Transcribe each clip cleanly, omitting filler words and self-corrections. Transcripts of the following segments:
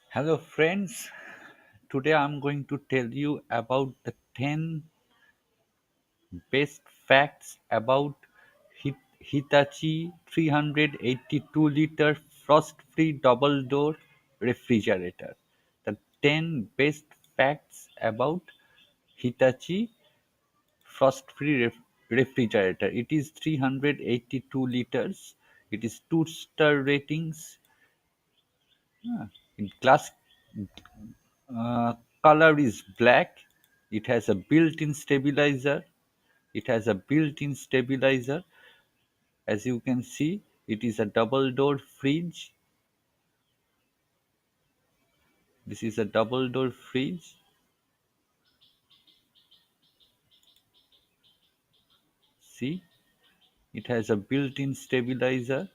Hello, friends. Today I'm going to tell you about the 10 best facts about Hitachi 382-liter frost-free double-door refrigerator. The 10 best facts about Hitachi frost-free refrigerator. It is 382 liters. It is 2-star ratings. In glass Uh, color is black. It has a built-in stabilizer. It has a built-in stabilizer. As you can see, it is a double-door fridge. This is a double-door fridge. See, it has a built-in stabilizer.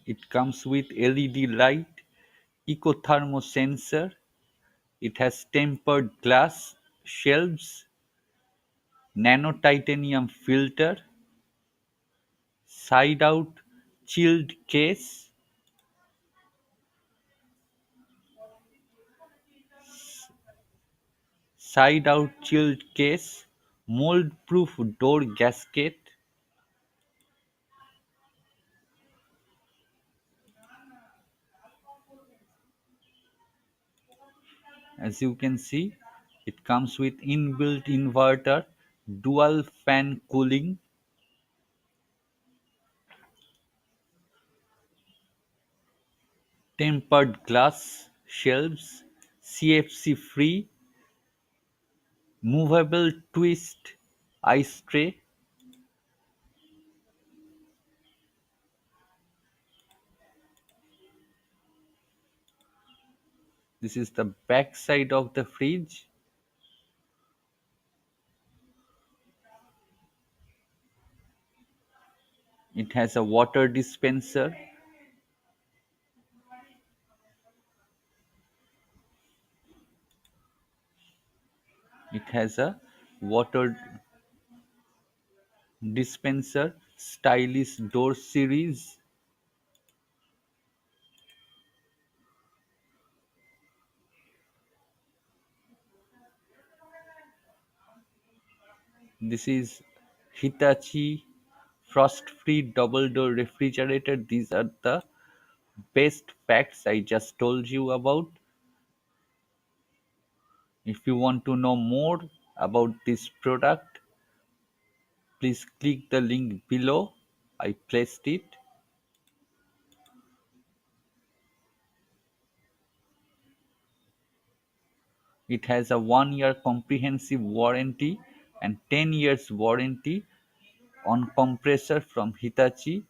It comes with LED light, ecothermo sensor. It has tempered glass shelves, nano titanium filter, side-out chilled case, side-out chilled case, mold-proof door gasket. As you can see, it comes with inbuilt inverter, dual fan cooling, tempered glass shelves, CFC free, movable twist ice tray. This is the back side of the fridge. It has a water dispenser. It has a water dispenser, stylish door series. This is Hitachi frost-free double-door refrigerator. These are the best facts I just told you about. If you want to know more about this product, please click the link below. I placed it. It has a 1-year comprehensive warranty and 10 years warranty on compressor from Hitachi.